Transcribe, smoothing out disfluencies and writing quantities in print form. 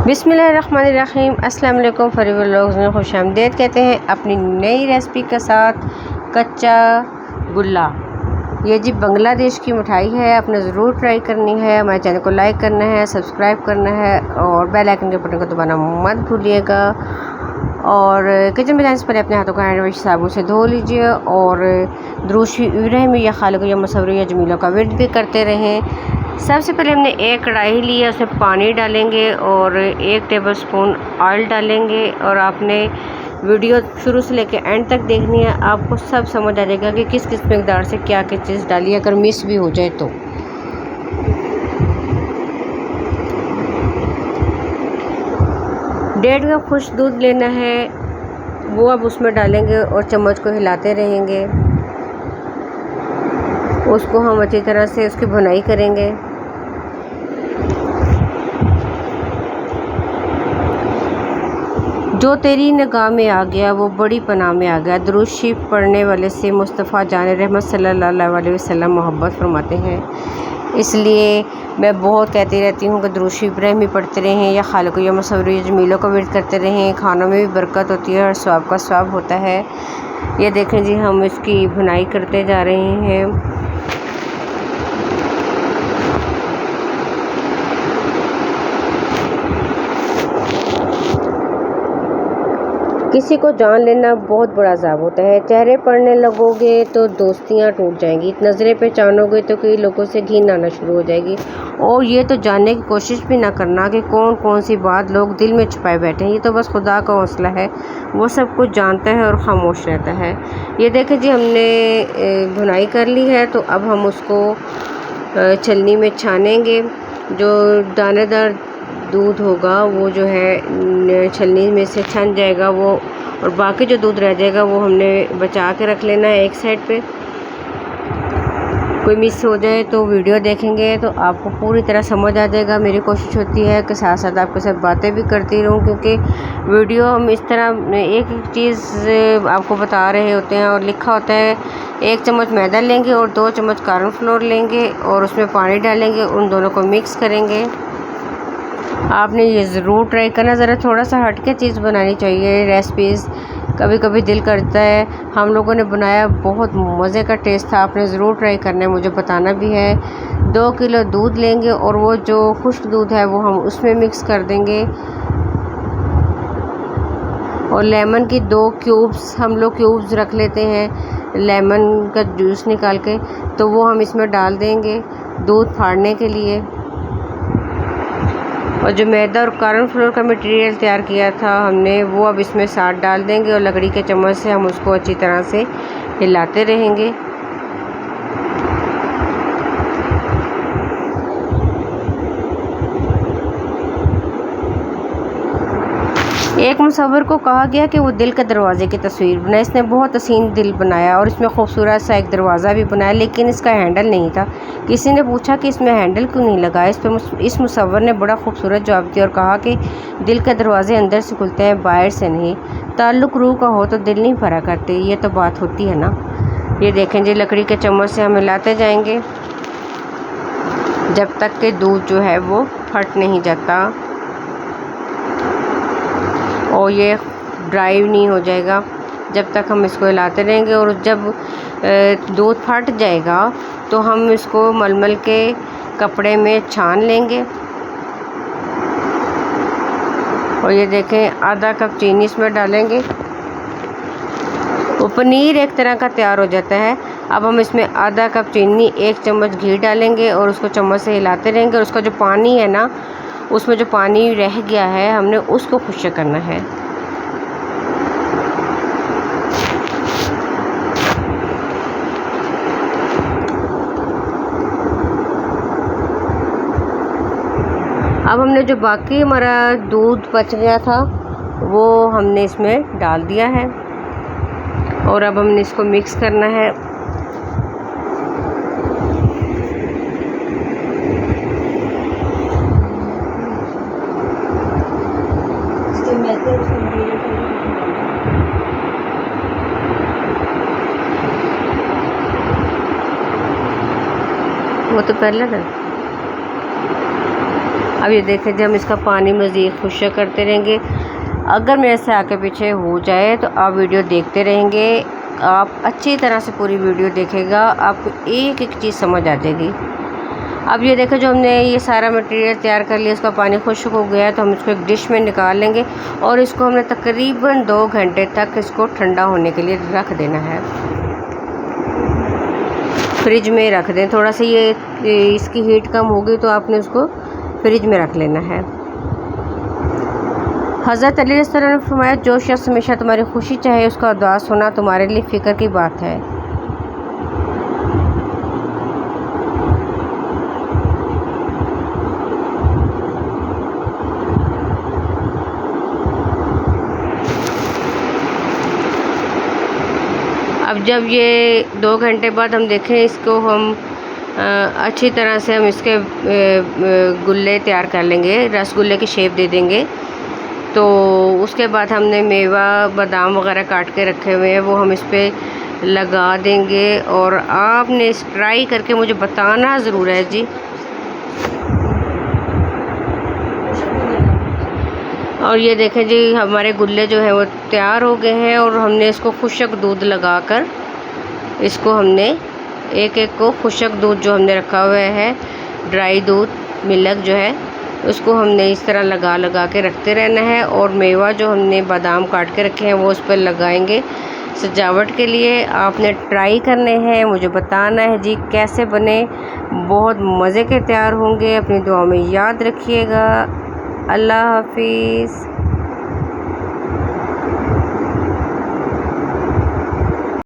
बिस्मिल्लाहिर्रहमानिर्रहीम। अस्सलाम वालेकुम फरीवर व्लॉग्स में खुशामदीद कहते हैं अपनी नई रेसिपी के साथ। कच्चा गुल्ला, ये जी बांग्लादेश की मिठाई है, आपने ज़रूर ट्राई करनी है। हमारे चैनल को लाइक करना है, सब्सक्राइब करना है और बेल आइकन के बटन को दबाना मत भूलिएगा। और किचन में जाने से पहले अपने हाथों को हैंड वॉश साबुन से धो लीजिए और दुरूद इब्राहिम या खालिक या मसवर या जमीलों का विर्द भी करते रहें। सबसे पहले हमने एक कढ़ाई ली है, उसमें पानी डालेंगे और 1 टेबलस्पून ऑयल डालेंगे। और आपने वीडियो शुरू से लेकर एंड तक देखनी है, आपको सब समझ आ जाएगा कि किस किस मकदार से क्या क्या चीज़ डाली है, अगर मिस भी हो जाए तो। डेढ़ कप खुश्क दूध लेना है, वो अब उसमें डालेंगे और चम्मच को हिलाते रहेंगे। उसको हम अच्छी तरह से उसकी भुनाई करेंगे। जो तेरी निगाह में आ गया वो बड़ी पनाह में आ गया, दुरूद शरीफ पढ़ने वाले से मुस्तफ़ा जान रहमत सल्लल्लाहु अलैहि वसल्लम मोहब्बत फरमाते हैं। इसलिए मैं बहुत कहती रहती हूँ कि दुरूद शरीफ इब्राहिमी पढ़ते रहें या खालिक या मसवर या जमीलों का विर्द करते रहें। खानों में भी बरकत होती है और स्वाब का स्वाब होता है। ये देखें जी, हम इसकी भुनाई करते जा रहे हैं। किसी को जान लेना बहुत बड़ा अज़ाब होता है। चेहरे पढ़ने लगोगे तो दोस्तियां टूट जाएंगी, नज़रें पहचानोगे तो कई लोगों से घिन आना शुरू हो जाएगी। और ये तो जानने की कोशिश भी ना करना कि कौन कौन सी बात लोग दिल में छुपाए बैठे हैं। ये तो बस खुदा का हौसला है, वो सब कुछ जानता है और ख़ामोश रहता है। ये देखें जी, हमने भुनाई कर ली है, तो अब हम उसको छलनी में छानेंगे। जो दानेदार दूध होगा वो जो है छलनी में से छन जाएगा वो, और बाकी जो दूध रह जाएगा वो हमने बचा के रख लेना है एक साइड पे। कोई मिस हो जाए तो वीडियो देखेंगे तो आपको पूरी तरह समझ आ जाएगा। मेरी कोशिश होती है कि साथ साथ आपके साथ बातें भी करती रहूं, क्योंकि वीडियो हम इस तरह एक एक चीज़ आपको बता रहे होते हैं और लिखा होता है। 1 चम्मच मैदा लेंगे और 2 चम्मच कॉर्नफ्लोर लेंगे और उसमें पानी डालेंगे, उन दोनों को मिक्स करेंगे। आपने ये ज़रूर ट्राई करना, ज़रा थोड़ा सा हट के चीज़ बनानी चाहिए रेसिपीज़। कभी कभी दिल करता है, हम लोगों ने बनाया, बहुत मज़े का टेस्ट था। आपने ज़रूर ट्राई करना है, मुझे बताना भी है। 2 किलो दूध लेंगे और वो जो खुश्क दूध है वो हम उसमें मिक्स कर देंगे। और लेमन की 2 क्यूब्स, हम लोग क्यूब्स रख लेते हैं लेमन का जूस निकाल के, तो वो हम इसमें डाल देंगे दूध फाड़ने के लिए। और जो मैदा और कॉर्नफ्लोर का मटेरियल तैयार किया था हमने, वो अब इसमें साथ डाल देंगे और लकड़ी के चम्मच से हम उसको अच्छी तरह से हिलाते रहेंगे। एक मुसव्विर को कहा गया कि वो दिल के दरवाजे की तस्वीर बनाए। इसने बहुत हसीन दिल बनाया और इसमें खूबसूरत सा एक दरवाज़ा भी बनाया, लेकिन इसका हैंडल नहीं था। किसी ने पूछा कि इसमें हैंडल क्यों नहीं लगा। इस मुसव्विर ने बड़ा खूबसूरत जवाब दिया और कहा कि दिल के दरवाजे अंदर से खुलते हैं, बाहर से नहीं। ताल्लुक़ रूह का हो तो दिल नहीं भरा करते, ये तो बात होती है ना। ये देखें जी, लकड़ी के चम्मच से हम हिलाते जाएंगे जब तक कि दूध जो है वो फट नहीं जाता और ये ड्राई नहीं हो जाएगा। जब तक हम इसको हिलाते रहेंगे और जब दूध फट जाएगा तो हम इसको मलमल के कपड़े में छान लेंगे। और ये देखें, आधा कप चीनी इसमें डालेंगे। वो पनीर एक तरह का तैयार हो जाता है। अब हम इसमें आधा कप चीनी, 1 चम्मच घी डालेंगे और उसको चम्मच से हिलाते रहेंगे। और उसका जो पानी है ना, उसमें जो पानी रह गया है हमने उसको खुश्क करना है। अब हमने जो बाकी हमारा दूध बच गया था वो हमने इसमें डाल दिया है और अब हमने इसको मिक्स करना है। वो तो पहले था। अब ये देखें जी, हम इसका पानी मज़ीद खुश्क करते रहेंगे। अगर मेरे से आगे पीछे हो जाए तो आप वीडियो देखते रहेंगे, आप अच्छी तरह से पूरी वीडियो देखेगा, आपको एक एक चीज़ समझ आ जाएगी। अब ये देखो, जो हमने ये सारा मटेरियल तैयार कर लिया, इसका पानी खुश्क हो गया है, तो हम इसको एक डिश में निकाल लेंगे और इसको हमने तकरीबन 2 घंटे तक इसको ठंडा होने के लिए रख देना है। फ्रिज में रख दें, थोड़ा सा ये इसकी हीट कम होगी तो आपने उसको फ्रिज में रख लेना है। हज़रत अली ने फरमाया, जो शख्स हमेशा तुम्हारी खुशी चाहे उसका उदास होना तुम्हारे लिए फ़िक्र की बात है। अब जब ये 2 घंटे बाद हम देखें इसको, हम अच्छी तरह से हम इसके गुल्ले तैयार कर लेंगे, रसगुल्ले की शेप दे देंगे। तो उसके बाद हमने मेवा बादाम वगैरह काट के रखे हुए हैं, वो हम इस पर लगा देंगे और आपने इस ट्राई करके मुझे बताना ज़रूर है जी। और ये देखें जी, हमारे गुल्ले जो हैं वो तैयार हो गए हैं और हमने इसको खुश्क दूध लगाकर इसको हमने एक एक को खुश्क दूध जो हमने रखा हुआ है, ड्राई दूध मिल्क जो है, उसको हमने इस तरह लगा लगा के रखते रहना है। और मेवा जो हमने बादाम काट के रखे हैं वो उस पर लगाएंगे सजावट के लिए। आपने ट्राई करने हैं, मुझे बताना है जी कैसे बने, बहुत मज़े के तैयार होंगे। अपनी दुआ में याद रखिएगा। अल्लाह हाफिज़।